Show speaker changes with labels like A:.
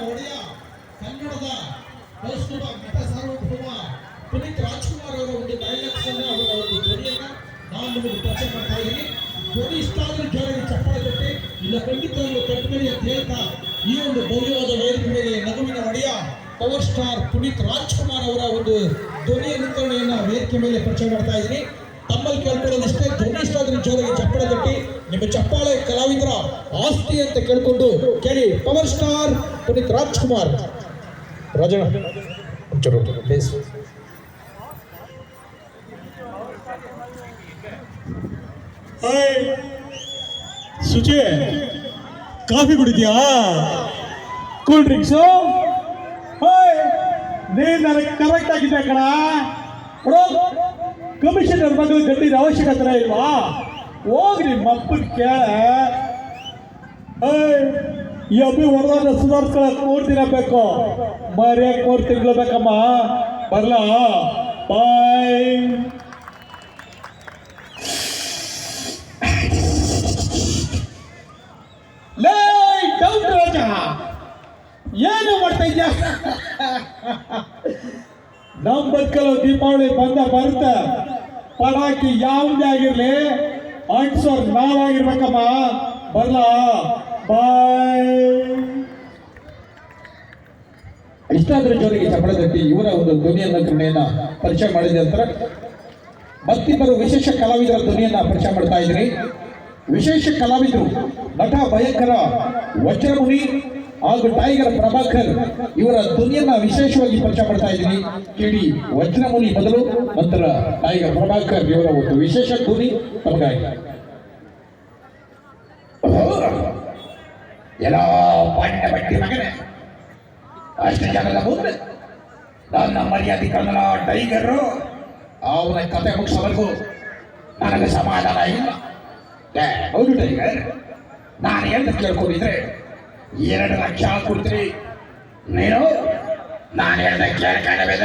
A: ಒಡೆಯ ಕನ್ನಡದ ಕೌಸ್ತುಭ ನಟ ಸಾರ್ವಭೌಮ ಪುನೀತ್ ರಾಜ್ಕುಮಾರ್ ಅವರ ಒಂದು ಡೈಲಾಗ್ಸ್ ಅನ್ನು ಅವರ ಒಂದು ಧ್ವನಿಯನ್ನ ನಾನು ನಿಮಗೆ ಪರಿಚಯ ಮಾಡ್ತಾ ಇದ್ದೀನಿ. ಧ್ವನಿ ಇಷ್ಟ ಆದ್ರೆ ಜೋರಾಗಿ ಚಪ್ಪಾಳೆ ಕೊಟ್ಟು ಇಲ್ಲ ಖಂಡಿತವಾಗ್ಲೂ ಕಟ್ಮರಿ ಅಂತ ಹೇಳ್ತಾ ಈ ಒಂದು ಭವ್ಯವಾದ ವೇದಿಕೆ ಮೇಲೆ ನಗುವಿನ ಒಡೆಯ ಪವರ್ ಸ್ಟಾರ್ ಪುನೀತ್ ರಾಜ್ಕುಮಾರ್ ಅವರ ಒಂದು ಧ್ವನಿಯ ನಿಂತರಣೆಯನ್ನ ವೇದಿಕೆ ಮೇಲೆ ಪರಿಚಯ ಮಾಡ್ತಾ ಇದ್ದೀನಿ. ತಮ್ಮಲ್ಲಿ ಕೇಳ್ಕೊಳ್ಳೋದಷ್ಟೇ, ಧ್ವನಿ ಇಷ್ಟ ಆದ್ರೆ ಜೋರಾಗಿ ಚಪ್ಪಾಳೆ ತಟ್ಟಿ. ನಿಮ್ಮ ಚಪ್ಪಾಳೆ ಕಲಾವಿದರ ಆಸ್ತಿ ಅಂತ ಕೇಳ್ಕೊಂಡು ಕೇಳಿ. Power star Puneeth Rajkumar. Rajanna please.
B: Suchi, coffee ಕುಡಿದ್ಯಾ? Cool drinks? ನೀನ್ ನನಗೆ ಕರೆಕ್ಟ್ ಆಗಿದೆ ಕಣ. ಕಮಿಷನರ್ ಮಗಳು ಗಂಡಿನ ಅವಶ್ಯಕತೆ ಇಲ್ವಾ? ಹೋಗಿ ನಿಮ್ಮ ಅಪ್ಪನ ಕೇಳ. ಈ ಅಬ್ಬಿ ಹೊಡೆದ ಸುಧಾರಿಸ್ಕೊಳಕ್ 3 ದಿನ ಬೇಕು, ಮರ್ಯಾಕ್ 3 ತಿಂಗಳು ಬೇಕಮ್ಮ. ಬರ್ಲಾ? ಬಾಯ್. ಲೇ ಡೌಟ್ ರಾಜ, ಏನು ಮಾಡ್ತಾ ಇದ್ಯಾ? ನಮ್ಮ ಬದುಕಲು ದೀಪಾವಳಿ ಬರುತ್ತೆ. ಪಟಾಕಿ ಯಾವುದೇ ಆಗಿರ್ಲಿ ಅಂಟ್ಸೋರ್ ನಾವಾಗಿರ್ಬೇಕಮ್ಮ. ಬರ್ಲಾ? ಬಾಯ್.
A: ಇಷ್ಟಾದ್ರೆ ಜೋರಿಗೆ ಚಪ್ಪಳ ತಟ್ಟಿ ಇವರ ಒಂದು ಧ್ವನಿಯನ್ನ ಕರುಣೆಯನ್ನ ಪರಿಚಯ ಮಾಡಿದ ನಂತರ ಮತ್ತಿಬ್ಬರು ವಿಶೇಷ ಕಲಾವಿದರ ಧ್ವನಿಯನ್ನ ಪರಿಚಯ ಮಾಡ್ತಾ ಇದ್ರಿ. ವಿಶೇಷ ಕಲಾವಿದರು ನಟ ಭಯಂಕರ ವಜ್ರಮುನಿ ಹಾಗೂ ಟೈಗರ್ ಪ್ರಭಾಕರ್ ಇವರ ಧ್ವನಿಯನ್ನ ವಿಶೇಷವಾಗಿ ಪರಿಚಯ ಮಾಡ್ತಾ ಇದ್ದೀನಿ. ಕೇಳಿ. ವಜ್ರಮುನಿ ಮೊದಲು, ನಂತರ ಟೈಗರ್ ಪ್ರಭಾಕರ್ ಇವರ ಒಂದು ವಿಶೇಷ ಧ್ವನಿ ತಮಗಾಗಿ.
C: ಎಲ್ಲ ಪಾಂಡ ಬಟ್ಟಿ ಮಗನೇ, ಅಷ್ಟು ಜನದ ಮುಂದೆ ನನ್ನ ಮರ್ಯಾದೆ ಕನ್ನಡ ಟೈಗರು ಅವನ ಕತೆ ಮುಗಿಸೋವರೆಗೂ ನನಗೆ ಸಮಾಧಾನ ಇಲ್ಲ. ಹೌದು ಟೈಗರ್, ನಾನು ಏನು ಕೇಳ್ಕೊಂಡಿದ್ರೆ 2 ಲಕ್ಷ ಕೊಡ್ತೀರಿ. ನೀನು ನಾನು ಹೇಳ್ದ ಕೇಳ್ಕೊಂಡ್ರೆ